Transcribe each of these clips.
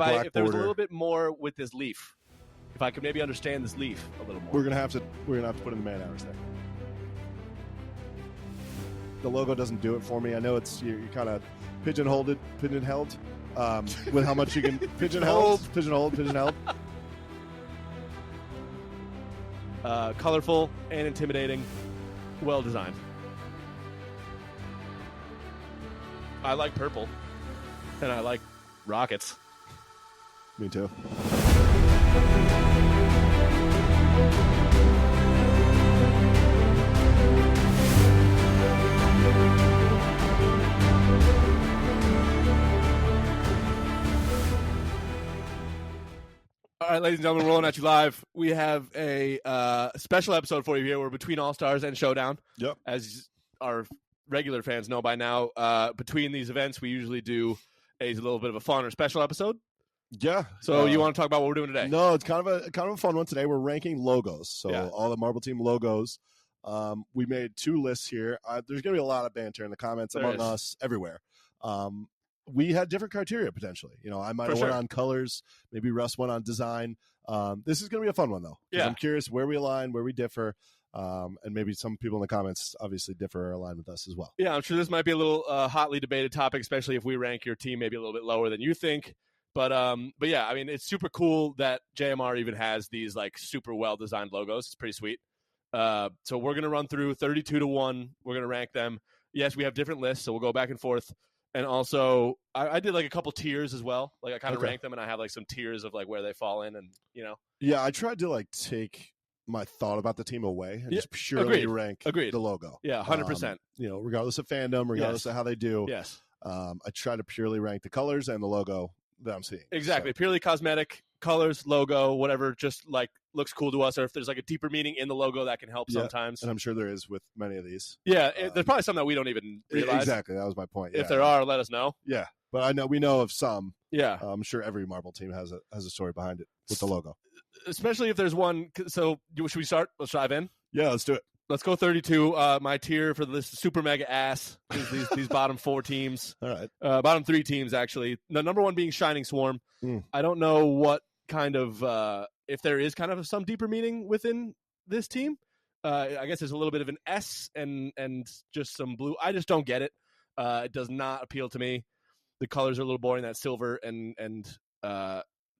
if there was a little bit more with this leaf, if I could maybe understand this leaf a little more. We're gonna have to put in the man hours there. The logo doesn't do it for me. I know you're kind of pigeonholed with how much you can pigeonhole. Colorful and intimidating, well designed. I like purple, and I like rockets. Me too. All right, ladies and gentlemen, rolling at you live. We have a special episode for you here. We're between All-Stars and Showdown. Yep. As our regular fans know by now, between these events, we usually do a little bit of a fun or special episode. Yeah. So you want to talk about what we're doing today? No, it's kind of a fun one today. We're ranking logos. So all the Marble Team logos. We made 2 lists here. There's going to be a lot of banter in the comments among us everywhere. We had different criteria potentially. I might have went on colors. Maybe Russ went on design. This is going to be a fun one though. Yeah. I'm curious where we align, where we differ. And maybe some people in the comments obviously differ or align with us as well. Yeah, I'm sure this might be a little hotly debated topic, especially if we rank your team maybe a little bit lower than you think. But yeah, I mean, it's super cool that JMR even has these like super well designed logos. It's pretty sweet. So we're gonna run through 32 to 1. We're gonna rank them. Yes, we have different lists, so we'll go back and forth. And also, I did like a couple tiers as well. Like I kind of ranked them, and I have like some tiers of like where they fall in, and Yeah, I tried to like take my thought about the team away and just purely rank the logo. Yeah, 100%. Regardless of fandom, regardless of how they do. Yes. I try to purely rank the colors and the logo that I'm seeing. Exactly. So. Purely cosmetic, colors, logo, whatever, just like looks cool to us. Or if there's like a deeper meaning in the logo, that can help sometimes. And I'm sure there is with many of these. Yeah, there's probably some that we don't even realize. Exactly. That was my point. If there are, let us know. Yeah. But we know of some. Yeah. I'm sure every Marble Team has a story behind it with the logo. Especially if there's one. So should we start? Let's dive in. Yeah, let's do it. Let's go 32. My tier for this super mega ass is these bottom 4 teams. All right. Bottom 3 teams, actually. The number 1 being Shining Swarm. I don't know what kind of, if there is kind of some deeper meaning within this team. I guess there's a little bit of an S and just some blue. I just don't get it. It does not appeal to me. The colors are a little boring, that silver and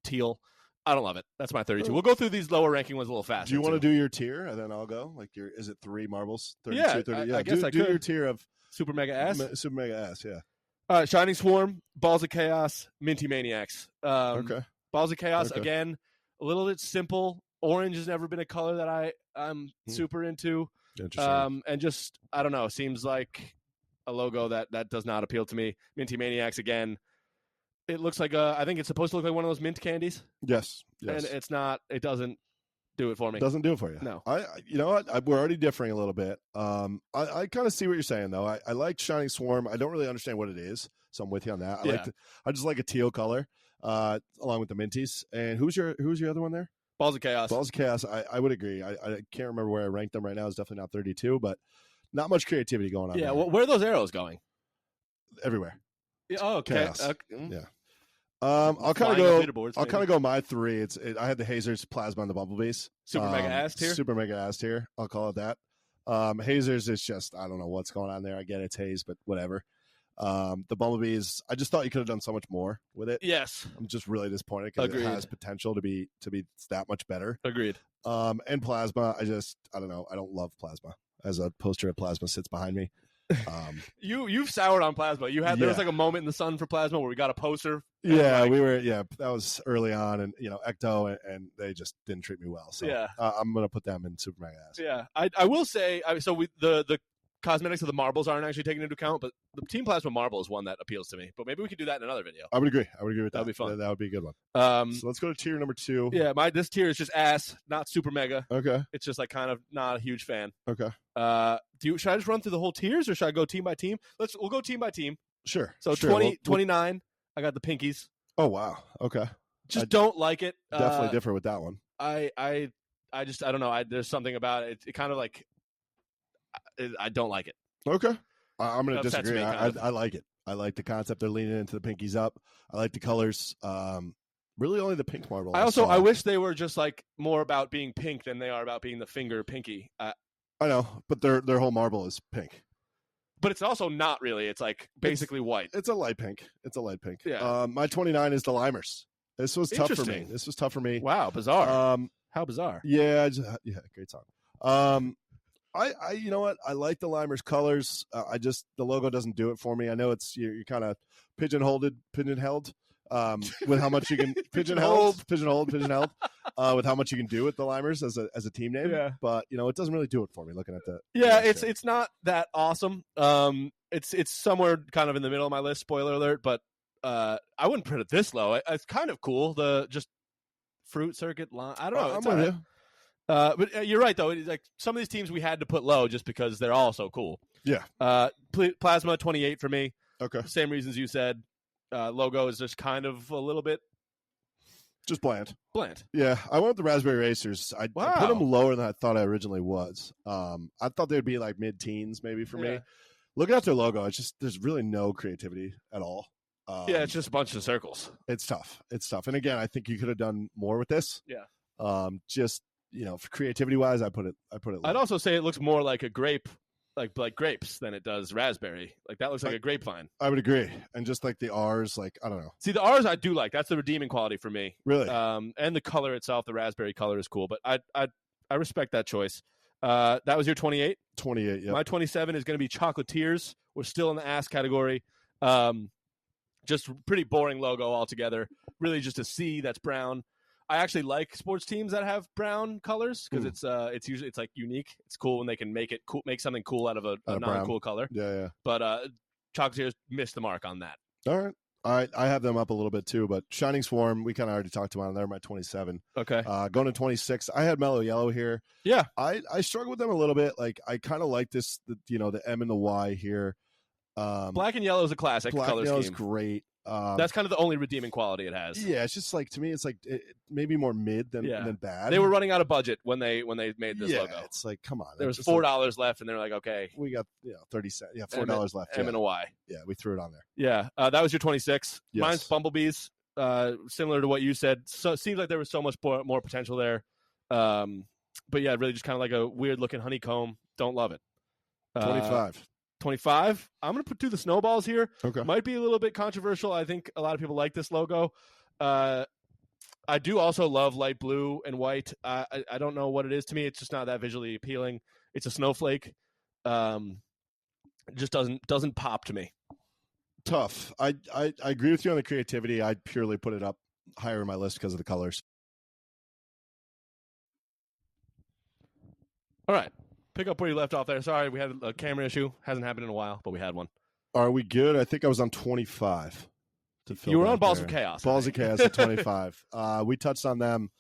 teal. I don't love it. That's my 32. We'll go through these lower ranking ones a little faster. Do you want to do your tier and then I'll go? Like is it 3 marbles? 32, yeah, 30? I guess I do could. your tier of Super Mega Ass. Super Mega Ass, yeah. Shining Swarm, Balls of Chaos, Minty Maniacs. Okay. Balls of Chaos, again, a little bit simple. Orange has never been a color that I'm super into. Interesting. And just, I don't know, seems like a logo that does not appeal to me. Minty Maniacs, again, it looks like I think it's supposed to look like one of those mint candies. Yes. And it's not, it doesn't do it for me. Doesn't do it for you. No. You know what? We're already differing a little bit. I kind of see what you're saying though. I like Shining Swarm. I don't really understand what it is, so I'm with you on that. I just like a teal color, along with the minties. And who's your other one there? Balls of Chaos. Balls of Chaos. I would agree. I can't remember where I ranked them right now. It's definitely not 32, but not much creativity going on. Yeah. there. Well, where are those arrows going? Everywhere. Yeah, oh, okay. Chaos. Yeah. I'll kind of go my 3. I had the Hazers, Plasma, and the Bumblebees. Super mega ass tier. Super mega ass tier. I'll call it that. Hazers is just, I don't know what's going on there. I get it's Haze, but whatever. The Bumblebees, I just thought you could have done so much more with it. Yes. I'm just really disappointed because it has potential to be that much better. Agreed. And Plasma, I don't know. I don't love Plasma. As a poster of Plasma sits behind me. You've soured on Plasma. There was like a moment in the sun for Plasma where we got a poster. Yeah, that was early on, and Ecto and they just didn't treat me well. So yeah, I'm gonna put them in Super Mega Ass. Yeah, I will say, the cosmetics of the marbles aren't actually taken into account, but the Team Plasma marble is one that appeals to me. But maybe we could do that in another video. I would agree with that. That'd be fun. That would be a good one. So let's go to tier number 2. Yeah, this tier is just ass, not super mega. Okay. It's just like kind of not a huge fan. Okay. Should I just run through the whole tiers or should I go team by team? We'll go team by team. Sure. So sure. 29, I got the pinkies. Oh wow. Okay. Just don't like it. Definitely differ with that one. I don't know. There's something about it. It kind of like I don't like it. Okay. I'm going to disagree. Me, I like it. I like the concept they're leaning into the pinkies up. I like the colors. Really, only the pink marble. I wish they were just like more about being pink than they are about being the finger pinky. I know, but their whole marble is pink. But it's also not really. It's like basically white. It's a light pink. Yeah. My 29 is the Limers. This was tough for me. Wow, bizarre. How bizarre. Yeah, great song. I you know what? I like the Limers colors. The logo doesn't do it for me. I know you're kind of pigeonholed with how much you can pigeonholed with how much you can do with the Limers as a team name. Yeah. But it doesn't really do it for me looking at that. Yeah, it's not that awesome. It's somewhere kind of in the middle of my list, spoiler alert, but I wouldn't put it this low. It's kind of cool. The just fruit circuit line. I don't know. I'm with you. But you're right, though. It's like some of these teams we had to put low just because they're all so cool. Yeah. Plasma 28 for me. Okay. Same reasons you said. Logo is just kind of a little bit just bland. Yeah, I went with the Raspberry Racers. I put them lower than I thought I originally was. I thought they'd be like mid-teens maybe for me. Looking at their logo, it's just there's really no creativity at all. It's just a bunch of circles. It's tough. And again, I think you could have done more with this. Yeah. Just for creativity wise, I put it low. I'd also say it looks more like a grape. Like grapes than it does raspberry. Like that looks like a grapevine. I would agree. And just like the R's, like I don't know. See, the R's I do like. That's the redeeming quality for me. Really? And the color itself, the raspberry color is cool. But I respect that choice. That was your 28? 28, yeah. My 27 is going to be Chocolatiers. We're still in the ass category. Just pretty boring logo altogether. Really just a C that's brown. I actually like sports teams that have brown colors because it's usually like unique. It's cool when they can make something cool out of a non-cool color. Yeah. But Chocolatiers missed the mark on that. All right. I have them up a little bit too, but Shining Swarm, we kind of already talked about them. They're my 27. Okay. Going to 26, I had Mellow Yellow here. Yeah. I struggle with them a little bit. Like I kind of like this, the M and the Y here. Black and yellow is a classic color scheme. Black and yellow is great. That's kind of the only redeeming quality it has. Yeah, it's just like to me, it's like maybe more mid than bad. They were running out of budget when they made this logo. It's like come on, there was $4 left, and they're like, okay, we got 30 cents. Yeah, $4 left. M and a Y. Yeah, we threw it on there. Yeah, that was your 26. Yes. Mine's Bumblebees. Similar to what you said. So it seems like there was so much more potential there. But yeah, really just kind of like a weird looking honeycomb. Don't love it. 25. I'm going to put the snowballs here. Okay. Might be a little bit controversial. I think a lot of people like this logo. I do also love light blue and white. I don't know what it is to me. It's just not that visually appealing. It's a snowflake. It just doesn't pop to me. Tough. I agree with you on the creativity. I'd purely put it up higher in my list because of the colors. All right. Pick up where you left off there. Sorry, we had a camera issue. Hasn't happened in a while, but we had one. Are we good? I think I was on 25. You were on Balls of Chaos. Balls of Chaos at 25. We touched on them.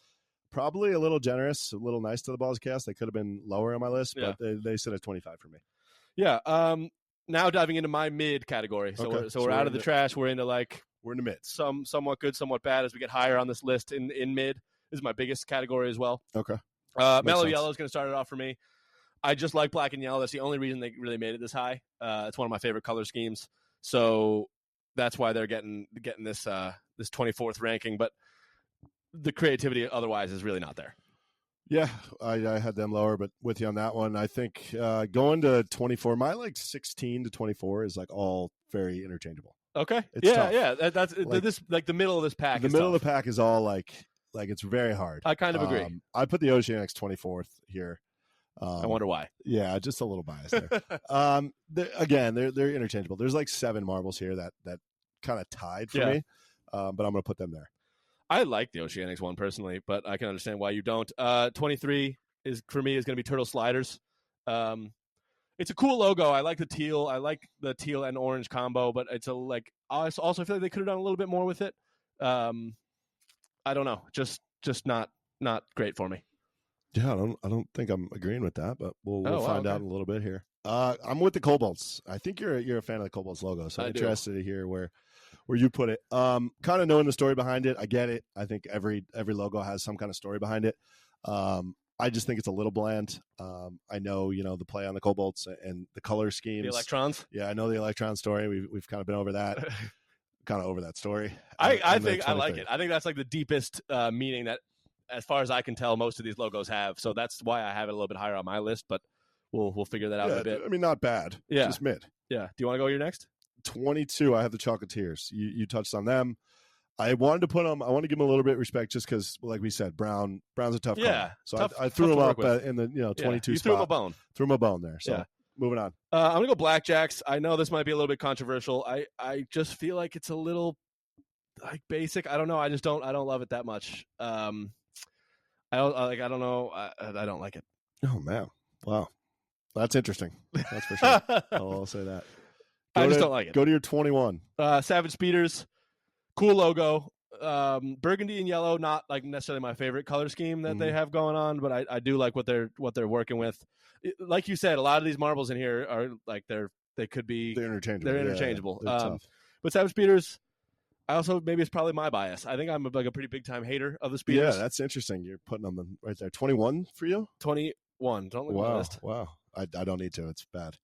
Probably a little generous, a little nice to the Balls of Chaos. They could have been lower on my list, but they sit at 25 for me. Yeah. Now diving into my mid category. So we're out of the trash. We're in the mid. Somewhat good, somewhat bad as we get higher on this list in mid. This is my biggest category as well. Okay. Mellow Yellow is going to start it off for me. I just like black and yellow. That's the only reason they really made it this high. It's one of my favorite color schemes. So that's why they're getting this 24th ranking. But the creativity otherwise is really not there. Yeah, I had them lower, but with you on that one. I think going to 24, my 16 to 24 is all very interchangeable. Okay. It's tough. Yeah. That's this the middle of this pack. The middle of the pack is all like it's very hard. I kind of agree. I put the Oceanics 24th here. I wonder why. Yeah, just a little bias there. Again, they're interchangeable. There's 7 marbles here that kind of tied for me, but I'm going to put them there. I like the Oceanics one personally, but I can understand why you don't. 23 is for me is going to be Turtle Sliders. It's a cool logo. I like the teal. I like the teal and orange combo, but it's I also feel like they could have done a little bit more with it. I don't know. Just not great for me. Yeah, I don't think I'm agreeing with that, but we'll find out in a little bit here. I'm with the Cobalts. I think you're a fan of the Cobalts logo, so I'm interested to hear where you put it. Kind of knowing the story behind it, I get it. I think every logo has some kind of story behind it. I just think it's a little bland. I know the play on the Cobalts and the color schemes, the electrons. Yeah, I know the electron story. We've kind of been over that. kind of over that story. I think I like it. I think that's like the deepest meaning that, as far as I can tell, most of these logos have. So that's why I have it a little bit higher on my list. But we'll figure that out in a bit. I mean, not bad. Yeah, just mid. Yeah. Do you want to go your next? 22. I have the Chocolatiers. You touched on them. I wanted to put them. I want to give them a little bit of respect, just because, like we said, Brown's a tough color. So I threw them up in the 22 spot. Threw them a bone. Threw them a bone there. So moving on. I'm gonna go Blackjacks. I know this might be a little bit controversial. I just feel like it's a little like basic. I don't know. I don't love it that much. I don't know. I don't like it. Oh man! Wow, that's interesting. That's for sure. I'll say that. I just don't like it. Go to your 21. Savage Speeders. Cool logo. Burgundy and yellow, not like necessarily my favorite color scheme that they have going on, but I do like what they're working with. Like you said, a lot of these marbles in here are like they're interchangeable. They're interchangeable. They're but Savage Speeders, I also, maybe it's probably my bias. I think I'm like a pretty big time hater of the Speeders. Yeah, that's interesting. You're putting them right there. 21 for you? 21. Don't look at my list. Wow. I don't need to. It's bad.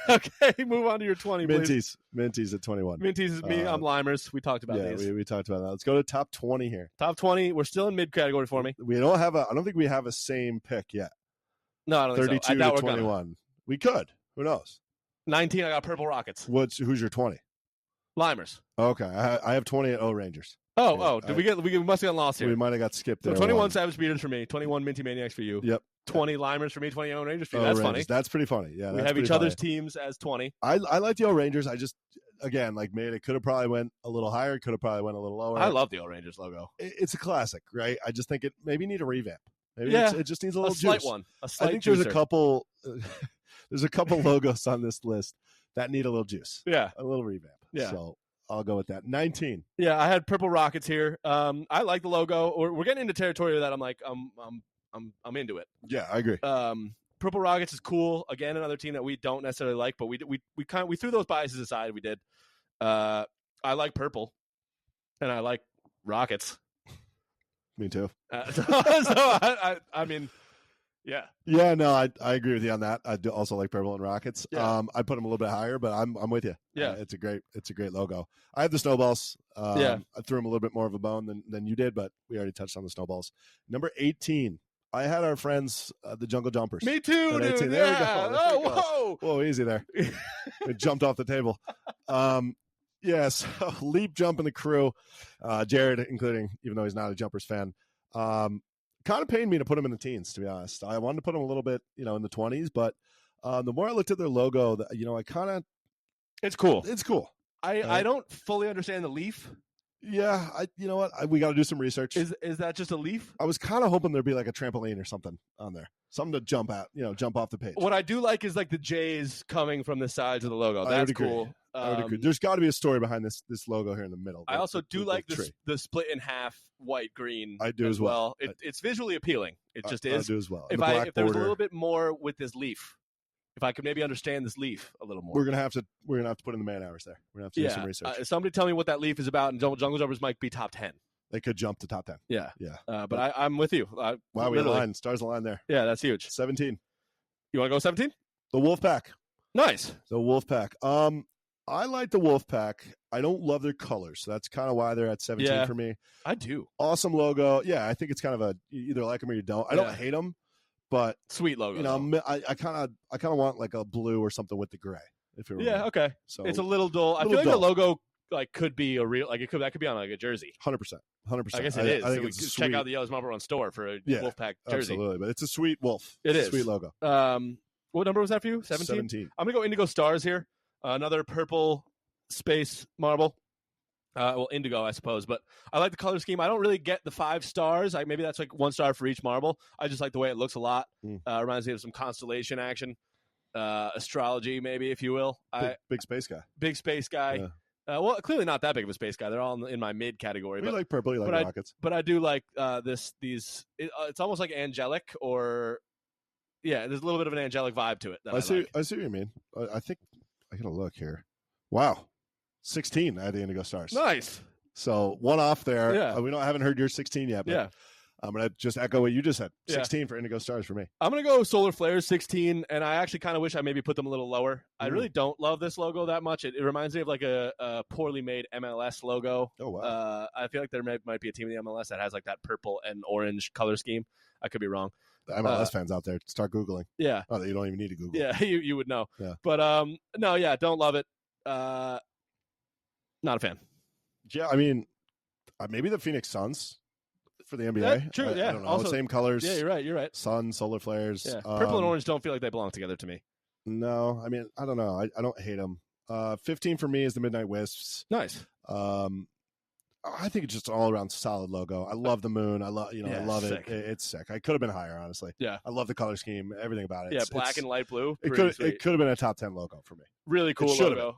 Okay, move on to your 20, please. Minties at 21. Minties is me. I'm Limers. We talked about these. Yeah, we talked about that. Let's go to top 20 here. Top 20. We're still in mid category for me. I don't think we have a same pick yet. No, I don't think so. 32 to 21. We could. Who knows? 19, I got Purple Rockets. Who's your 20? Limers. Okay, I have 20 at O Rangers. We must have gotten lost here. We might have got skipped there. So 21 Savage Speeders for me, 21 Minty Maniacs for you. Yep. 20 Limers for me, 20 O Rangers for you. That's funny. That's pretty funny. Yeah, we have each other's teams as 20. I like the O Rangers. I just, again, like it could have probably went a little higher. Could have probably went a little lower. I love the O Rangers logo. It's a classic, right? I just think it maybe need a revamp. Maybe it just needs a little slight juice. one. A slight I think juicer. there's a couple logos on this list that need a little juice. Yeah, a little revamp. Yeah. So I'll go with that. 19. Yeah, I had Purple Rockets here. I like the logo. We're getting into territory that I'm like, I'm into it. Yeah, I agree. Purple Rockets is cool. Again, another team that we don't necessarily like, but we threw those biases aside. We did. I like purple, and I like Rockets. Me too. I mean, yeah. Yeah, no, I agree with you on that. I do also like purple and Rockets. Yeah. I put them a little bit higher, but I'm with you. Yeah, it's a great logo. I have the Snowballs. I threw them a little bit more of a bone than you did, but we already touched on the Snowballs. Number 18. I had our friends, the Jungle Jumpers. Me too, dude. There we go. Whoa, easy there. It jumped off the table. So Leap, Jump, and the crew, Jared including, even though he's not a Jumpers fan, kind of pained me to put him in the teens, to be honest. I wanted to put him a little bit, in the 20s, but the more I looked at their logo, it's cool. It's cool. I don't fully understand the leaf. Yeah, you know what? We got to do some research. Is that just a leaf? I was kind of hoping there'd be like a trampoline or something on there, something to jump at, jump off the page. What I do like is like the J's coming from the sides of the logo. That's cool. I would agree. There's got to be a story behind this logo here in the middle. I also do like the split in half white green. I do as well. It's visually appealing. It just is. I do as well. If there was a little bit more with this leaf, if I could maybe understand this leaf a little more, we're gonna have to put in the man hours there. We're gonna have to do some research. Somebody tell me what that leaf is about, and Jungle Jumpers might be top 10. They could jump to top 10. Yeah. But I'm with you. Wow, we aligned. Stars aligned there. Yeah, that's huge. 17. You want to go 17? The Wolfpack. Nice. The Wolfpack. I like the Wolfpack. I don't love their colors, so that's kind of why they're at 17 for me. I do. Awesome logo. Yeah, I think it's kind of you either like them or you don't. I don't hate them, but sweet logo. I kind of want like a blue or something with the gray. If you're okay. So it's a little dull. I feel like the logo could be a real that could be on like a jersey. 100%. I guess it is. I think it's check out the Yellows Marble Run store for a Wolfpack jersey. Absolutely, but it's a sweet wolf. It's a sweet logo. What number was that for you? 17. I'm gonna go Indigo Stars here. Another purple space marble. Indigo, I suppose, but I like the color scheme. I don't really get the 5 stars. Maybe that's like 1 star for each marble. I just like the way it looks a lot. Reminds me of some constellation action, astrology, maybe, if you will. Big space guy. Big space guy. Yeah. Clearly not that big of a space guy. They're all in my mid category. You like purple, you like rockets. But I do like these. It's almost like angelic, or there's a little bit of an angelic vibe to it. I see what you mean. I think I gotta look here. Wow. 16 at the Indigo Stars. Nice. So one off there. Yeah. I haven't heard your 16 yet. But, I'm going to just echo what you just said. 16 for Indigo Stars for me. I'm going to go Solar Flares 16, and I actually kind of wish I maybe put them a little lower. I really don't love this logo that much. It reminds me of like a poorly made MLS logo. Oh, wow. I feel like there might be a team in the MLS that has like that purple and orange color scheme. I could be wrong. The MLS fans out there, start Googling. Yeah. Oh, you don't even need to Google. Yeah, you would know. Yeah. But, no, yeah, don't love it. Not a fan. Yeah, I mean, maybe the Phoenix Suns for the NBA. Yeah, true, I don't know. Also, same colors. Yeah, you're right. Sun, solar flares. Yeah. Purple and orange don't feel like they belong together to me. No, I mean, I don't know. I don't hate them. 15 for me is the Midnight Wisps. Nice. I think it's just an all-around solid logo. I love the moon. I love sick. it. It's sick. I could have been higher, honestly. Yeah. I love the color scheme, everything about it. Yeah, black and light blue. It could have been a top 10 logo for me. Really cool logo.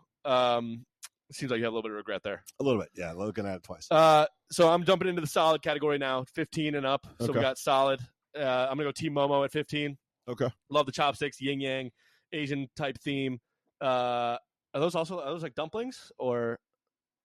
Seems like you have a little bit of regret there. A little bit, yeah. Looking at it twice. So I'm jumping into the solid category now, 15 and up. So we got solid. I'm gonna go Team Momo at 15. Okay. Love the chopsticks, yin yang, Asian type theme. Are those like dumplings or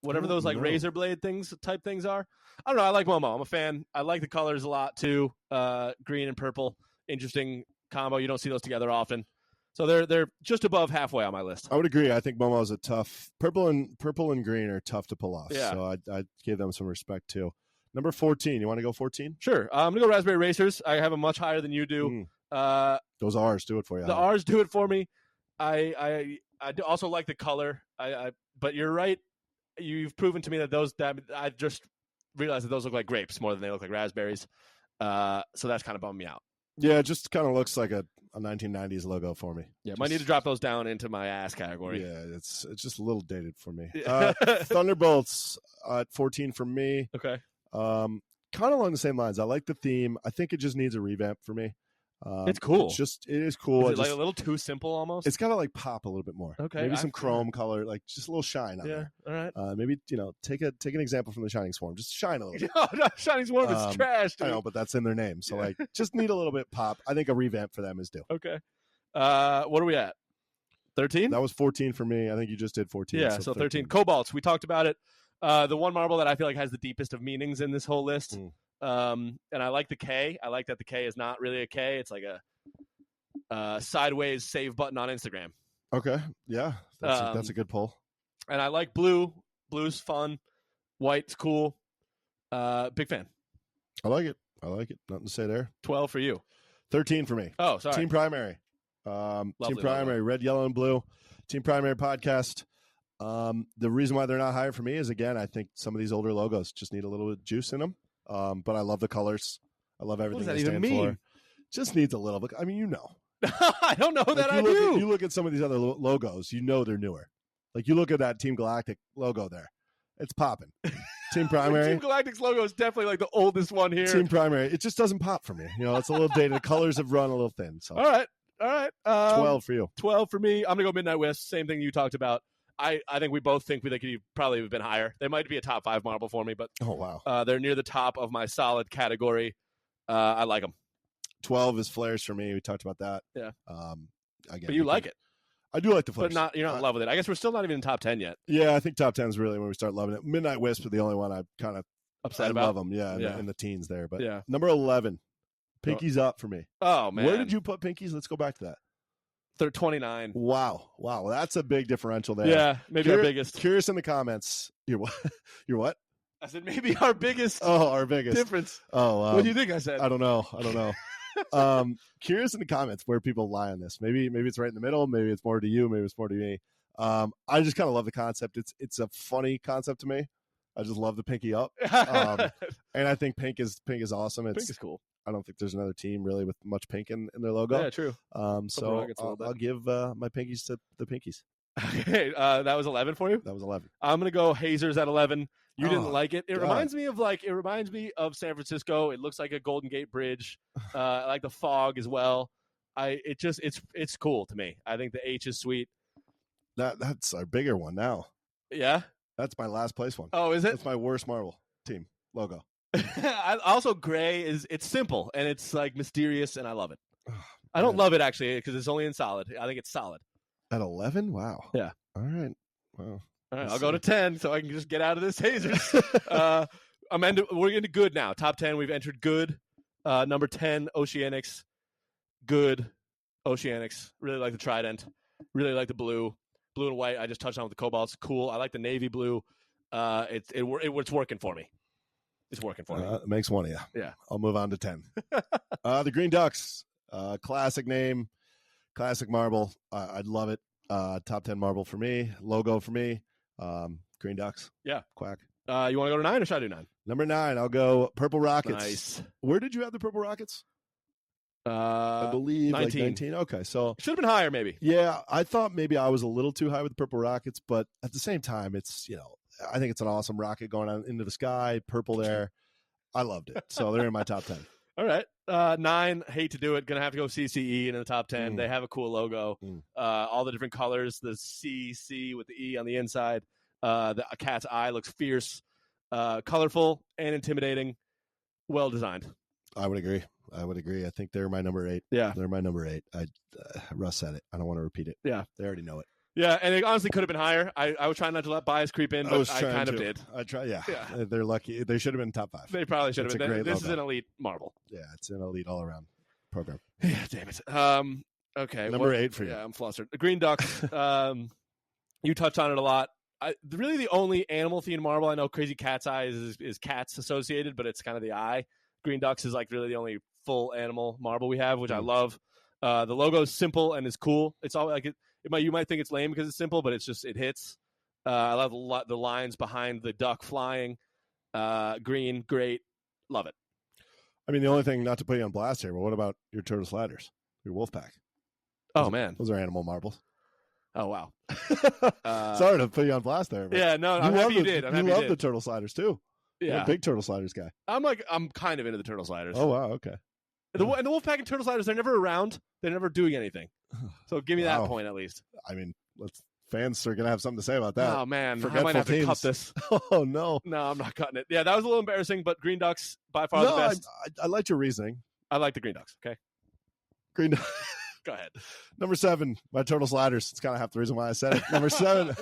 whatever those like razor blade type things are? I don't know. I like Momo. I'm a fan. I like the colors a lot too. Green and purple, interesting combo. You don't see those together often. So they're just above halfway on my list. I would agree. I think Momo's a tough purple and green are tough to pull off. Yeah. So I'd give them some respect too. Number 14. You want to go 14? Sure. I'm gonna go Raspberry Racers. I have them much higher than you do. Those R's do it for you. The R's do it for me. I also like the color. But you're right. You've proven to me that I just realized that those look like grapes more than they look like raspberries. So that's kind of bummed me out. Yeah, it just kind of looks like a 1990s logo for me. Yeah, might need to drop those down into my ass category. Yeah, it's just a little dated for me. Thunderbolts at 14 for me. Okay. Kind of along the same lines. I like the theme. I think it just needs a revamp for me. It's cool. It is cool. Is it like a little too simple almost? It's got to like pop a little bit more. Okay. Maybe some chrome color, like just a little shine on there. All right. Maybe, take an example from the Shining Swarm. Just shine a little bit. No, Shining Swarm is trash, dude. I know, but that's in their name. So like just need a little bit pop. I think a revamp for them is due. Okay. What are we at? 13? That was 14 for me. I think you just did 14. Yeah, so 13. Cobalts, we talked about it. The one marble that I feel like has the deepest of meanings in this whole list. And I like the K. I like that the K is not really a K. It's like a sideways save button on Instagram. Okay. Yeah. That's a good pull. And I like blue. Blue's fun. White's cool. Big fan. I like it. Nothing to say there. 12 for you. 13 for me. Oh, sorry. Team Primary. Team Primary, red, yellow, and blue. Team Primary podcast. The reason why they're not higher for me is, again, I think some of these older logos just need a little bit of juice in them. But I love the colors. I love everything they stand for. Just needs a little bit. I mean, I don't know that I do. You look at some of these other logos, they're newer. Like you look at that Team Galactic logo there. It's popping. Team Primary. Team Galactic's logo is definitely like the oldest one here. Team Primary. It just doesn't pop for me. It's a little dated. The colors have run a little thin. So. All right. 12 for you. 12 for me. I'm going to go Midnight Wisp. Same thing you talked about. I think we both think they could probably have been higher. They might be a top 5 marble for me, but oh wow, they're near the top of my solid category. I like them. 12 is flares for me. We talked about that. Yeah. Again, but you like it. I do like the flares. But you're not in love with it. I guess we're still not even in top 10 yet. Yeah, I think top 10 is really when we start loving it. Midnight Wisp is the only one I kind of upset about. I love them. Yeah, in the teens there. But yeah. Number 11, Pinkies up for me. Oh man, where did you put Pinkies? Let's go back to that. They're 29. Wow, well, that's a big differential there. Yeah, maybe our biggest. Curious in the comments. You're what? You're what? I said maybe our biggest. Oh, our biggest difference. Oh, what do you think I said? I don't know. Curious in the comments where people lie on this. Maybe it's right in the middle. Maybe it's more to you. Maybe it's more to me. I just kind of love the concept. It's a funny concept to me. I just love the pinky up, and I think pink is awesome. Pink is cool. I don't think there's another team really with much pink in their logo. Yeah, true. So I'll give my pinkies to the pinkies. Okay, that was 11 for you? That was 11. I'm going to go Hazers at 11. You didn't like it. It reminds me of San Francisco. It looks like a Golden Gate Bridge. I like the fog as well. It's cool to me. I think the H is sweet. That's our bigger one now. Yeah? That's my last place one. Oh, is it? That's my worst marble team logo. Also, gray it's simple and it's like mysterious and I love it. I don't love it actually because it's only in solid. I think it's solid. At 11? Wow. Yeah. All right. Wow. All right. I'll go to 10 so I can just get out of this Hazers. We're into good now. Top 10. We've entered good. Number 10, Oceanics. Good. Oceanics. Really like the Trident. Really like the blue. Blue and white. I just touched on with the Cobalts. Cool. I like the navy blue. It's working for me. It's working for me. It makes one of you. Yeah. I'll move on to 10. The Green Ducks. Classic name. Classic marble. I'd love it. Top 10 marble for me. Logo for me. Green Ducks. Yeah. Quack. You want to go to 9 or should I do 9? Number 9, I'll go Purple Rockets. Nice. Where did you have the Purple Rockets? I believe 19. Like 19. Okay, so should have been higher, maybe. Yeah, I thought maybe I was a little too high with the Purple Rockets, but at the same time, it's I think it's an awesome rocket going on into the sky, purple there. I loved it, so they're in my top 10. All right, 9. Hate to do it. Gonna have to go CCE in the top 10. They have a cool logo. All the different colors. The CC with the E on the inside. The cat's eye looks fierce, colorful, and intimidating. Well designed. I would agree. I think they're my number 8. Yeah. They're my number 8. Russ said it. I don't want to repeat it. Yeah. They already know it. Yeah, and it honestly could have been higher. I was trying not to let bias creep in, but I kind of did. I try. Yeah. They're lucky. They should have been top 5. They probably should have been. This logo. is an elite marble. Yeah, it's an elite all-around program. Yeah, damn it. Okay. Number 8 for you. Yeah, I'm flustered. The Green Ducks. You touched on it a lot. Really the only animal-themed marble I know, Crazy Cat's Eye is cats associated, but it's kind of the eye. Green Ducks is like really the only full animal marble we have, which I love. The logo is simple and is cool. It's all like you might think it's lame because it's simple, but it hits. I love the lines behind the duck flying. Green, great, love it. I mean, the only thing, not to put you on blast here, but what about your turtle sliders, your Wolfpack? Man, those are animal marbles. Oh wow. Sorry to put you on blast there. But yeah, no, I'm happy you did. You love the turtle sliders too. Yeah, you're a big turtle sliders guy. I'm kind of into the turtle sliders. Oh wow, okay. And the Wolfpack and turtle sliders, they're never around. They're never doing anything. So give me that point at least. I mean, fans are gonna have something to say about that. Oh man, I might have to cut this. Oh no, I'm not cutting it. Yeah, that was a little embarrassing, but Green Ducks by far the best. I liked your reasoning. I like the Green Ducks. Okay, Green. Go ahead. Number 7, my turtle sliders. It's kind of half the reason why I said it. Number 7,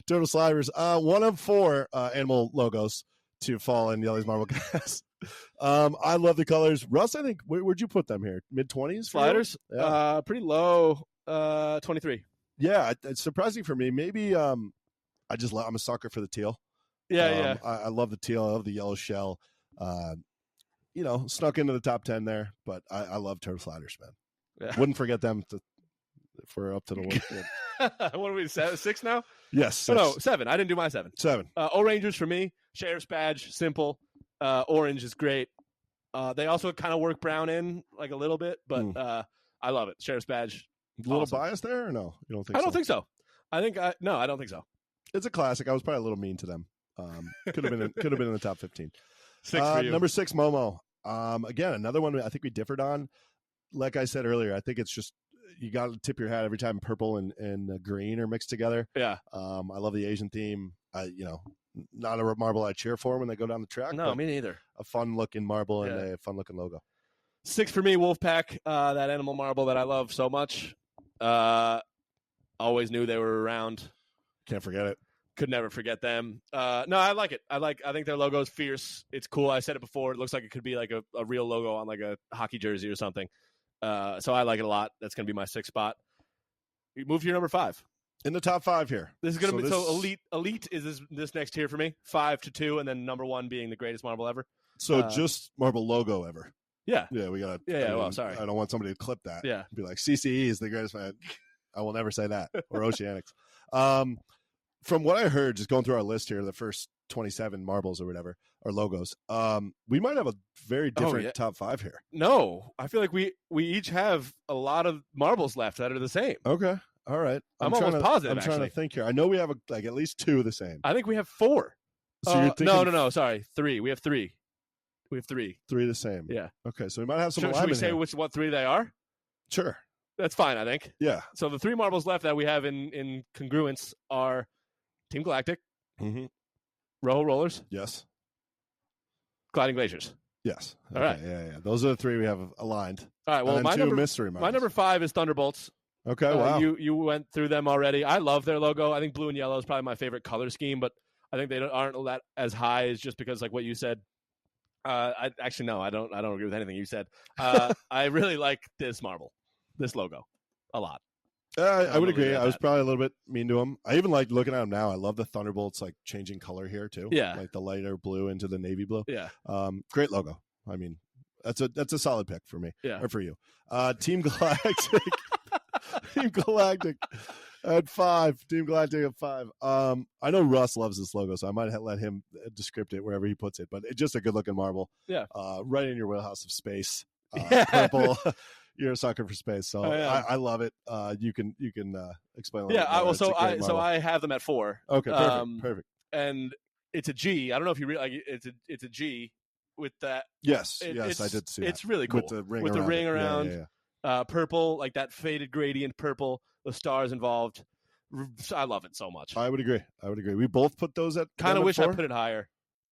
turtle sliders. One of 4 animal logos to fall in Jelle's Marble Cast. I love the colors. Russ, I think where'd you put them here? Mid-20s sliders? Yeah. Pretty low. 23. Yeah, it's surprising for me. Maybe I'm a sucker for the teal. Yeah. I love the teal. I love the yellow shell. Snuck into the top 10 there, but I love turtle sliders, man. Yeah. Wouldn't forget them if we're up to the one. What are we, 6 now? Yes. 6. Oh, no, 7. I didn't do my 7. 7. O-Rangers for me. Sheriff's badge, simple. Orange is great. They also kind of work brown in like a little bit, but I love it. Sheriff's badge. A little biased there or no? You don't think I don't think so. I don't think so. It's a classic. I was probably a little mean to them. Could have been in the top 15. 6 for you. Number 6, Momo. Again, another one I think we differed on. Like I said earlier, I think it's just you got to tip your hat every time purple and green are mixed together. Yeah. I love the Asian theme. Not a marble I cheer for when they go down the track. No, me neither. A fun looking marble and a fun looking logo. 6 for me, Wolfpack. That animal marble that I love so much. Always knew they were around. Can't forget it. Could never forget them. No, I like it. I think their logo is fierce. It's cool. I said it before. It looks like it could be like a real logo on like a hockey jersey or something. So I like it a lot. That's going to be my 6th spot. You move to your number 5. In the top 5 here. This is going to be so elite. Elite is this next tier for me. 5 to 2, and then number 1 being the greatest marble ever. So just marble logo ever. Yeah. Yeah, we got. Yeah. Well, sorry. I don't want somebody to clip that. Yeah. Be like CCE is the greatest man. I will never say that. Or Oceanics. From what I heard, just going through our list here, the first 27 marbles or whatever, or logos, we might have a very different top 5 here. No, I feel like we each have a lot of marbles left that are the same. Okay. All right. I'm almost positive, I'm trying to think here. I know we have at least 2 the same. I think we have 4. So you're thinking... No. Sorry. 3. We have 3. 3 the same. Yeah. Okay. So we might have some Should we say what 3 they are? Sure. That's fine, I think. Yeah. So the 3 marbles left that we have in congruence are Team Galactic, Rojo Rollers, yes, Gliding Glaciers. Yes. All right. Yeah. Those are the 3 we have aligned. All right. Well, and then 2 mystery marbles. My number 5 is Thunderbolts. Okay. Wow. You went through them already. I love their logo. I think blue and yellow is probably my favorite color scheme, but I think they aren't that as high as just because, like what you said, I actually no, I don't agree with anything you said. I really like this logo, a lot. I would agree. I was probably a little bit mean to him. I even like looking at him now. I love the Thunderbolts like changing color here too. Yeah, like the lighter blue into the navy blue. Yeah, great logo. I mean, that's a solid pick for me. Yeah, or for you. Team Galactic. Team Galactic at 5. Team Galactic at 5. I know Russ loves this logo, so I might let him descript it wherever he puts it. But it's just a good looking marble. Yeah. Right in your wheelhouse of space. Yeah. Purple. You're a sucker for space, so I love it. You can explain a little bit more. So I have them at 4. Okay, perfect. And it's a G. I don't know if you really it's a G with that. Yes, I did see that. It's really cool with the ring around. Yeah. Purple, like that faded gradient purple, the stars involved. I love it so much. I would agree. We both put those at kind of wish 4? I put it higher.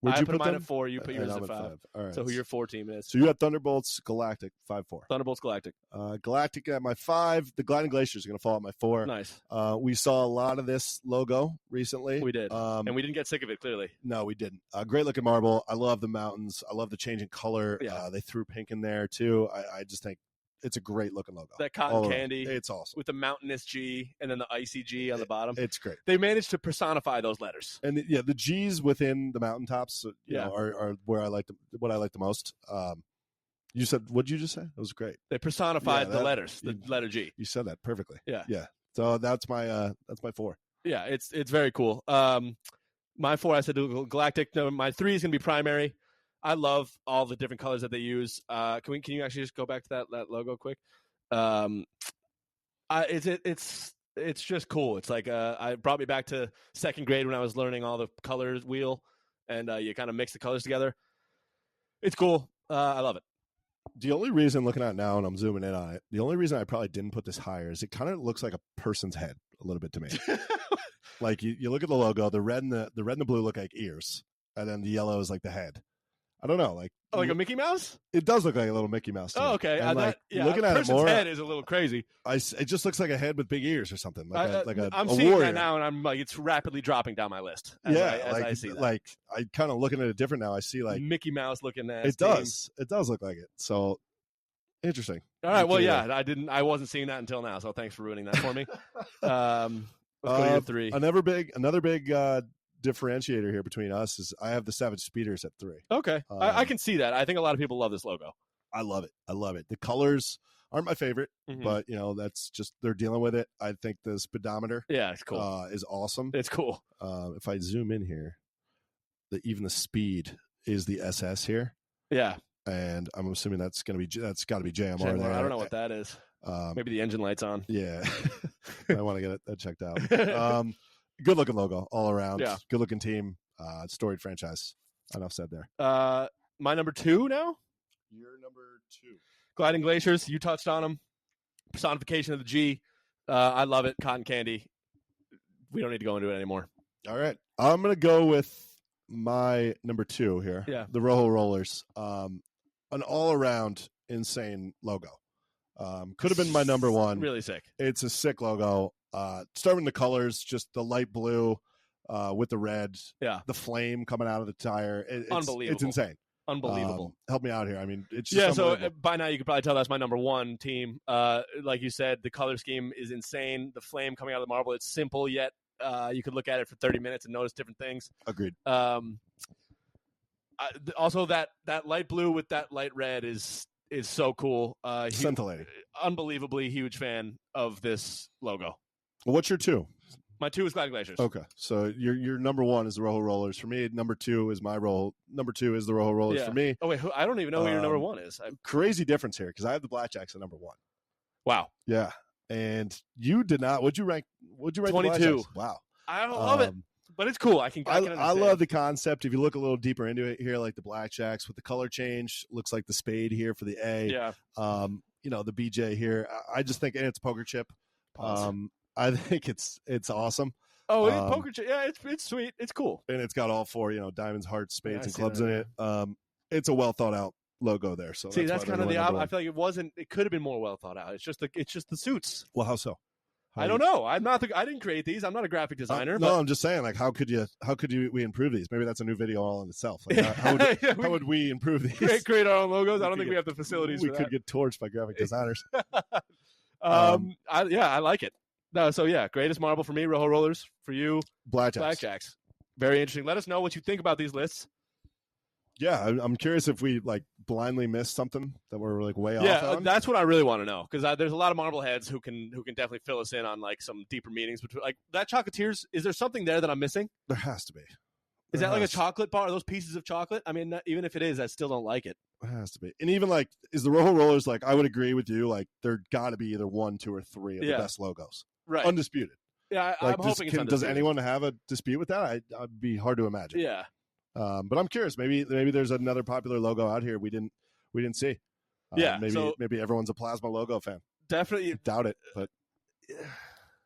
I put mine at 4. You put yours at 5. All right. So who your 4 team is? So you got Thunderbolts Galactic 5-4. Thunderbolts Galactic. Galactic at my 5. The Gliding Glaciers are going to fall at my 4. Nice. We saw a lot of this logo recently. We did, and we didn't get sick of it. Clearly, no, we didn't. Great looking marble. I love the mountains. I love the change in color. Yeah. They threw pink in there too. I just think it's a great looking logo. That cotton candy. It's awesome. With the mountainous G and then the icy G on the bottom. It's great. They managed to personify those letters. And the G's within the mountaintops you know, are where I like what I like the most. You said, what did you just say? That was great. They personified the letters, the letter G. You said that perfectly. Yeah. Yeah. So that's my 4. Yeah, it's very cool. My 4, I said Galactic. No, my 3 is going to be Primary. I love all the different colors that they use. Can you actually just go back to that logo quick? It's just cool. It's like I brought me back to 2nd grade when I was learning all the colors wheel, and you kind of mix the colors together. It's cool. I love it. The only reason, looking at it now and I'm zooming in on it, the only reason I probably didn't put this higher is it kind of looks like a person's head a little bit to me. Like you look at the logo, the red and the blue look like ears, and then the yellow is like the head. I don't know, like a Mickey Mouse. It does look like a little Mickey Mouse. Oh, okay. And looking at it more, head is a little crazy. It just looks like a head with big ears or something. I'm seeing that now, and I'm like, it's rapidly dropping down my list. As I see that. Like I kind of looking at it different now. I see like Mickey Mouse looking at it. Does look like it? So interesting. All right. Well, yeah, I wasn't seeing that until now. So thanks for ruining that for me. Let's go to your 3. Another big differentiator here between us is I have the Savage Speeders at 3. Okay. I can see that. I think a lot of people love this logo. I love it. The colors aren't my favorite, but that's just, they're dealing with it. I think the speedometer it's cool. Is awesome. It's cool. If I zoom in here, even the speed is the SS here. Yeah. And I'm assuming that's got to be JMR there. I don't know what that is. Maybe the engine light's on. Yeah. I want to get that checked out. Good looking logo all around. Yeah. Good looking team. Storied franchise. Enough said there. My number 2 now? Your number 2. Gliding Glaciers. You touched on them. Personification of the G. I love it. Cotton candy. We don't need to go into it anymore. All right. I'm going to go with my number 2 here. Yeah. The Rojo Rollers. An all around insane logo. Could have been my number 1. Really sick. It's a sick logo. Starting the colors, just the light blue with the red, the flame coming out of the tire. Unbelievable. It's insane. Unbelievable. Help me out here. I mean, it's just so by now you could probably tell that's my number 1 team. Like you said, the color scheme is insane. The flame coming out of the marble, it's simple yet you could look at it for 30 minutes and notice different things. Agreed. Also, that light blue with that light red is so cool. Scintillating. Unbelievably huge fan of this logo. Well, what's your 2? My 2 is Gliding Glaciers. Okay, so your number 1 is the Rojo Rollers for me. Number 2 is my role. Number 2 is the Rojo Rollers for me. Oh wait, I don't even know who your number 1 is. Crazy difference here because I have the Blackjacks at number 1. Wow. Yeah, and you did not. Would you rank? 22. Wow. I don't love it, but it's cool. I can understand. I love the concept. If you look a little deeper into it here, like the Blackjacks with the color change, looks like the spade here for the A. Yeah. The BJ here. I just think, and it's poker chip. I think it's awesome. Oh, it's poker chip. Yeah, it's sweet. It's cool. And it's got all 4, diamonds, hearts, spades, and clubs in it. It's a well thought out logo there. So that's kind of the opposite. I feel like it wasn't. It could have been more well thought out. It's just the suits. Well, how so? I don't know. I didn't create these. I'm not a graphic designer. No, I'm just saying, like, how could we improve these? Maybe that's a new video all in itself. Like, how would we improve these? Create our own logos. I don't think we have the facilities. We could get torched by graphic designers. I like it. No, so yeah, greatest marble for me, Rojo Rollers. For you, Blackjacks. Very interesting. Let us know what you think about these lists. Yeah, I'm curious if we like blindly missed something that we're like way off on. Yeah, that's what I really want to know, because there's a lot of marble heads who can definitely fill us in on like some deeper meanings between like that Chocolatiers. Is there something there that I'm missing? There has to be. Is that like a chocolate bar? Are those pieces of chocolate? I mean, even if it is, I still don't like it. It has to be. And even like, is the Rojo Rollers, like, I would agree with you, like, there got to be either 1, 2, or 3 of the best logos. Right. Undisputed. Yeah, like, I'm hoping it's undisputed. Does anyone have a dispute with that? I'd be hard to imagine. Yeah. But I'm curious. Maybe there's another popular logo out here we didn't see. Maybe everyone's a Plasma logo fan. Definitely. I doubt it, but it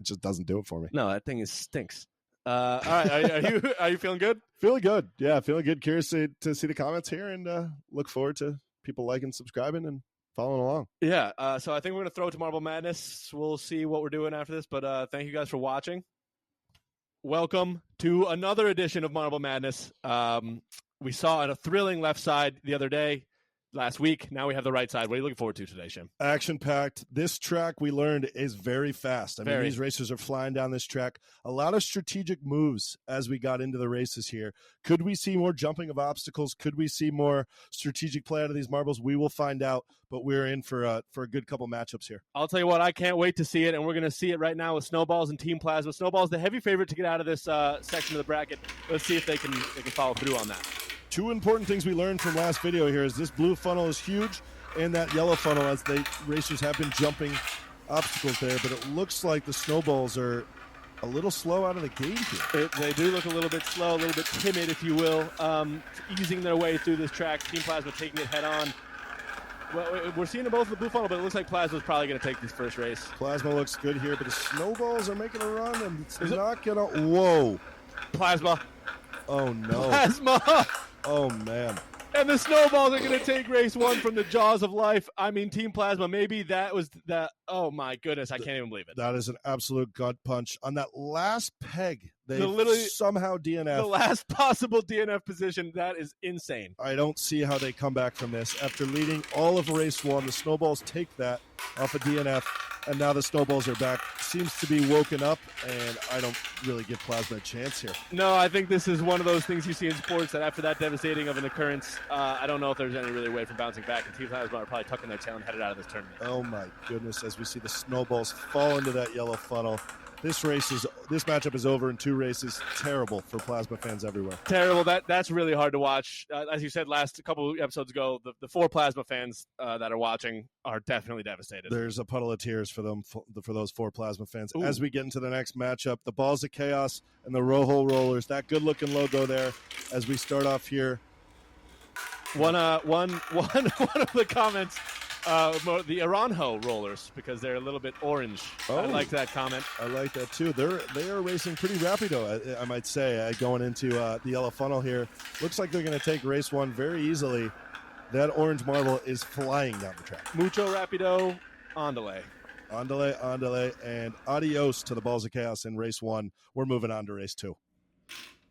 just doesn't do it for me. No, that thing stinks. All right, are you feeling good? Feeling good. Yeah, feeling good. Curious to see the comments here, and look forward to people liking, subscribing, and following along. Yeah. So I think we're gonna throw it to Marble Madness. We'll see what we're doing after this, but thank you guys for watching. Welcome to another edition of Marble Madness. We saw a thrilling left side the other day. Last week. Now we have the right side. What are you looking forward to today, Shim? Action-packed. This track, we learned, is very fast. I mean, these racers are flying down this track. A lot of strategic moves as we got into the races here. Could we see more jumping of obstacles? Could we see more strategic play out of these marbles? We will find out, but we're in for a good couple matchups here. I'll tell you what, I can't wait to see it, and we're going to see it right now with Snowballs and Team Plasma. Snowballs, the heavy favorite to get out of this section of the bracket. Let's see if they can follow through on that. 2 important things we learned from last video here is this blue funnel is huge, and that yellow funnel, as racers have been jumping obstacles there, but it looks like the Snowballs are a little slow out of the gate here. They do look a little bit slow, a little bit timid, if you will, easing their way through this track. Team Plasma taking it head on. Well, we're seeing them both in the blue funnel, but it looks like Plasma's probably going to take this first race. Plasma looks good here, but the Snowballs are making a run, and it's not going to... Whoa. Plasma. Oh, no. Plasma. Oh, man. And the Snowballs are going to take race 1 from the jaws of life. I mean, Team Plasma, maybe that was that. Oh, my goodness. I can't even believe it. That is an absolute gut punch. On that last peg, they somehow DNF. The last possible DNF position. That is insane. I don't see how they come back from this. After leading all of race 1, the Snowballs take that off a DNF, and now the Snowballs are back. Seems to be woken up, and I don't really give Plasma a chance here. No, I think this is one of those things you see in sports that after that devastating of an occurrence, I don't know if there's any really way from bouncing back, and Team Plasma are probably tucking their tail and headed out of this tournament. Oh, my goodness, as we see the Snowballs fall into that yellow funnel. This matchup is over in 2 races. Terrible for Plasma fans everywhere. Terrible. That's really hard to watch. As you said a couple episodes ago, the 4 Plasma fans that are watching are definitely devastated. There's a puddle of tears for them, for those 4 Plasma fans. Ooh. As we get into the next matchup, the Balls of Chaos and the Rojo Rollers. That good-looking logo there as we start off here. One of the comments. The Aranjo Rollers, because they're a little bit orange. Oh, I like that comment. I like that too. They are racing pretty rapido, I might say, going into the yellow funnel here. Looks like they're going to take race 1 very easily. That orange marble is flying down the track. Mucho rapido, andale. Andale, and adios to the Balls of Chaos in race 1. We're moving on to race 2.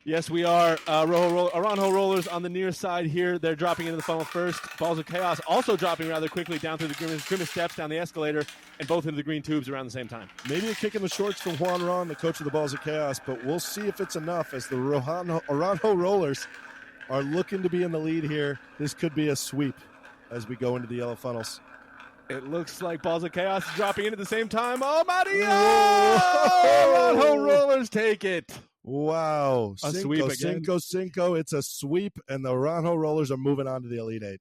Yes, we are. Aranjo Rollers on the near side here. They're dropping into the funnel first. Balls of Chaos also dropping rather quickly down through the grimace steps, down the escalator, and both into the green tubes around the same time. Maybe a kick in the shorts from Juan Ron, the coach of the Balls of Chaos, but we'll see if it's enough as the Aranjo Rollers are looking to be in the lead here. This could be a sweep as we go into the yellow funnels. It looks like Balls of Chaos is dropping in at the same time. Oh, Mario! Aranjo Rollers take it. Wow. A sweep again. Cinco. It's a sweep, and the Aranjo Rollers are moving on to the Elite 8.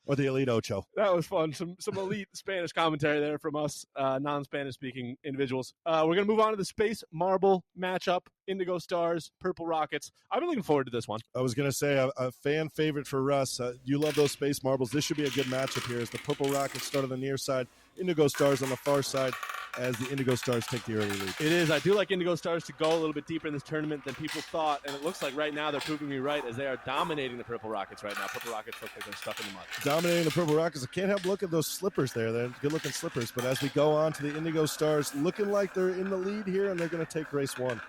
Or the Elite Ocho. That was fun. Some elite Spanish commentary there from us, non-Spanish speaking individuals. We're going to move on to the Space Marble matchup. Indigo Stars, Purple Rockets. I've been looking forward to this one. I was going to say a fan favorite for Russ. You love those Space Marbles. This should be a good matchup here as the Purple Rockets start on the near side, Indigo Stars on the far side. as the Indigo Stars take the early lead. It is. I do like Indigo Stars to go a little bit deeper in this tournament than people thought, and it looks like right now they're proving me right as they are dominating the Purple Rockets right now. Purple Rockets look like they're stuck in the mud. Dominating the Purple Rockets. I can't help look at those slippers there. They're good-looking slippers, but as we go on to the Indigo Stars, looking like they're in the lead here, and they're going to take race one.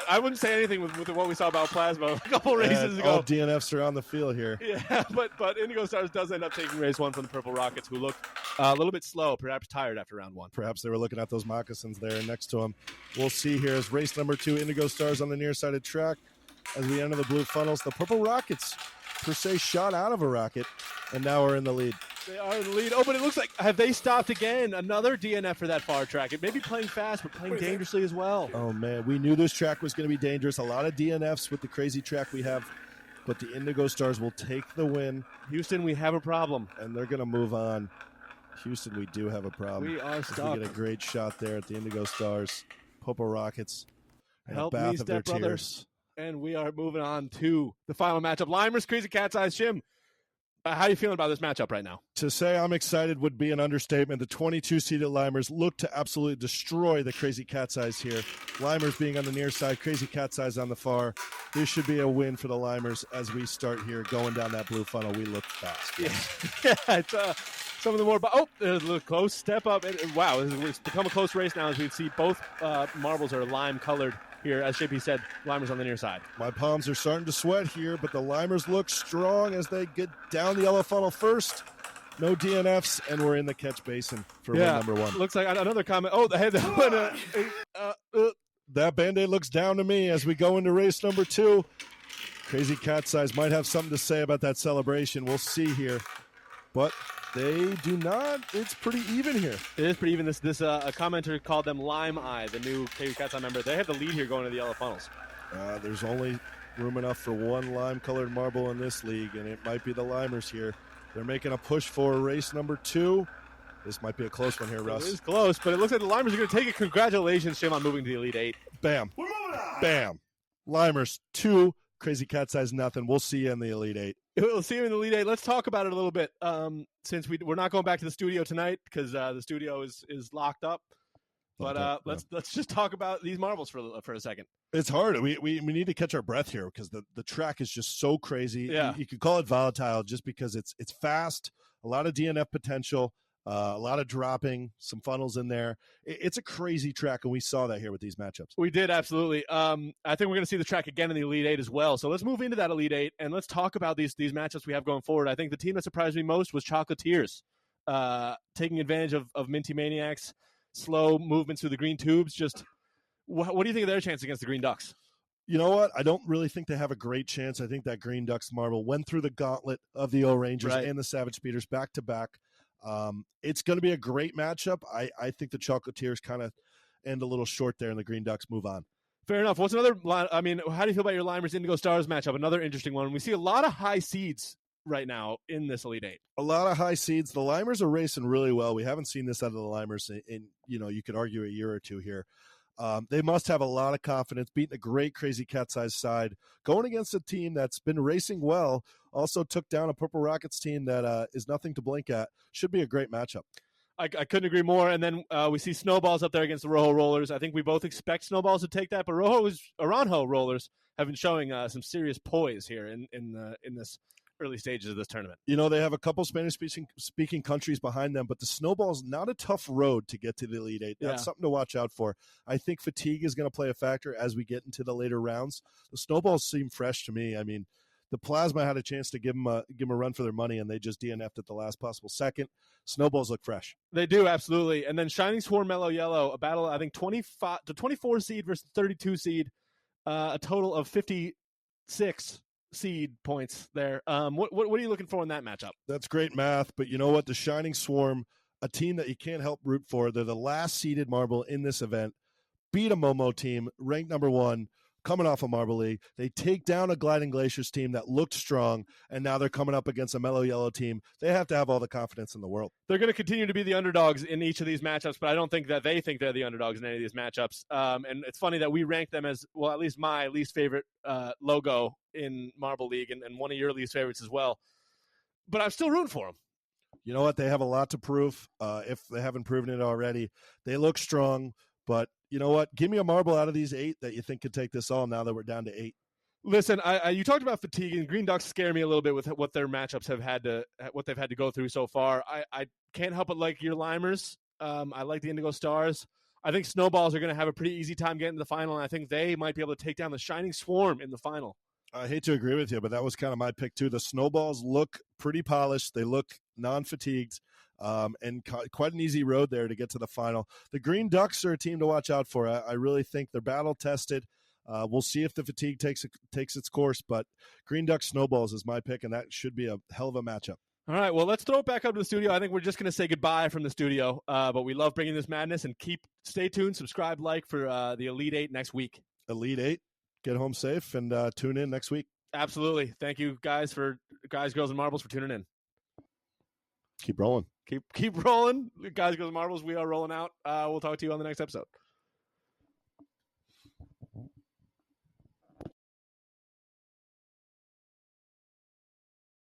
I wouldn't say anything with what we saw about Plasma a couple races ago. All DNFs are on the field here. Yeah, but Indigo Stars does end up taking race one from the Purple Rockets, who look a little bit slow, perhaps tired after round one. Perhaps they were looking at those moccasins there next to them. We'll see here as race number 2, Indigo Stars on the near side of track. As we enter the blue funnels, the Purple Rockets, per se, shot out of a rocket, and now are in the lead. They are in the lead. Oh, but it looks like, have they stopped again? Another DNF for that far track. It may be playing fast, but playing dangerously as well. Oh, man. We knew this track was going to be dangerous. A lot of DNFs with the crazy track we have, but the Indigo Stars will take the win. Houston, we have a problem. And they're going to move on. Houston, we do have a problem. We are stuck. We get a great shot there at the Indigo Stars. Purple Rockets. Help a bath me, of their tears. And we are moving on to the final matchup. Limers, Crazy Cat's Eyes. Jim, how are you feeling about this matchup right now? To say I'm excited would be an understatement. The 22-seeded Limers look to absolutely destroy the Crazy Cat's Eyes here. Limers being on the near side, Crazy Cat's Eyes on the far. This should be a win for the Limers as we start here going down that blue funnel. We look fast. Yeah, it's some of the more. Oh, there's a little close step up. Wow, it's become a close race now as we see both marbles are lime-colored. Here, as JP said, Limers on the near side. My palms are starting to sweat here, but the Limers look strong as they get down the yellow funnel first. No DNFs, and we're in the catch basin for win number 1. Looks like another comment. Oh, the head. That Band-Aid looks down to me as we go into race number 2. Crazy Cat's Eyes might have something to say about that celebration. We'll see here. But they do not. It's pretty even here. It is pretty even. This a commenter called them Lime Eye, the new Crazy Cat's Eye member. They have the lead here going to the yellow funnels. There's only room enough for one lime-colored marble in this league, and it might be the Limers here. They're making a push for race number 2. This might be a close one here, Russ. It is close, but it looks like the Limers are going to take it. Congratulations, Jim, on moving to the Elite 8. Bam. Bam. Limers 2, Crazy Cat's Eyes nothing. We'll see you in the Elite 8. We'll see you in the Elite 8. Let's talk about it a little bit. Since we're not going back to the studio tonight because the studio is locked up. But let's just talk about these marbles for a second. It's hard. We need to catch our breath here because the track is just so crazy. Yeah. You could call it volatile just because it's fast, a lot of DNF potential, a lot of dropping, some funnels in there. It's a crazy track, and we saw that here with these matchups. We did, absolutely. I think we're going to see the track again in the Elite 8 as well. So let's move into that Elite 8, and let's talk about these matchups we have going forward. I think the team that surprised me most was Chocolatiers, taking advantage of Minty Maniacs, slow movements through the green tubes. Just what do you think of their chance against the Green Ducks? You know what? I don't really think they have a great chance. I think that Green Ducks marble went through the gauntlet of the O-Rangers and the Savage Speeders back to back. It's going to be a great matchup. I think the Chocolatiers kind of end a little short there and the Green Ducks move on. Fair enough. What's another, how do you feel about your Limers Indigo Stars matchup? Another interesting one. We see a lot of high seeds right now in this Elite 8. A lot of high seeds. The Limers are racing really well. We haven't seen this out of the Limers in you could argue a year or two here. They must have a lot of confidence, beating a great Crazy Cat's Eyes side, going against a team that's been racing well, also took down a Purple Rockets team that is nothing to blink at. Should be a great matchup. I couldn't agree more. And then we see Snowballs up there against the Rojo Rollers. I think we both expect Snowballs to take that, but Aranjo Rollers have been showing some serious poise here in this early stages of this tournament. You know, they have a couple Spanish-speaking countries behind them, but the Snowball's not a tough road to get to the Elite 8. That's something to watch out for. I think fatigue is going to play a factor as we get into the later rounds. The Snowballs seem fresh to me. I mean, the Plasma had a chance to give them a run for their money, and they just DNF'd at the last possible second. Snowballs look fresh. They do, absolutely. And then Shining Swarm Mellow Yellow, a battle, I think, 24 seed versus 32 seed, a total of 56 seed points there. What are you looking for in that matchup? That's great math, but you know what? The Shining Swarm, a team that you can't help root for. They're the last seeded marble in this event. Beat a Momo team, ranked number 1, coming off a Marble League. They take down a Gliding Glaciers team that looked strong, and now they're coming up against a Mellow Yellow team. They have to have all the confidence in the world. They're going to continue to be the underdogs in each of these matchups, but I don't think that they think they're the underdogs in any of these matchups. And it's funny that we rank them as, well, at least my least favorite logo in Marble League, and one of your least favorites as well. But I'm still rooting for them. You know what? They have a lot to prove. If they haven't proven it already, they look strong. But you know what? Give me a marble out of these 8 that you think could take this all now that we're down to 8. Listen, you talked about fatigue, and Green Ducks scare me a little bit with what their matchups what they've had to go through so far. I can't help but like your Limers. I like the Indigo Stars. I think Snowballs are going to have a pretty easy time getting to the final, and I think they might be able to take down the Shining Swarm in the final. I hate to agree with you, but that was kind of my pick too. The Snowballs look pretty polished. They look non-fatigued, and quite an easy road there to get to the final. The Green Ducks are a team to watch out for. I really think they're battle-tested. We'll see if the fatigue takes its course, but Green Ducks Snowballs is my pick, and that should be a hell of a matchup. All right, well, let's throw it back up to the studio. I think we're just going to say goodbye from the studio, but we love bringing this madness, and stay tuned, subscribe, like for the Elite 8 next week. Elite 8, get home safe, and tune in next week. Absolutely. Thank you, guys, girls, and marbles for tuning in. Keep rolling. Keep rolling. Guys, girls, and marbles, we are rolling out. We'll talk to you on the next episode.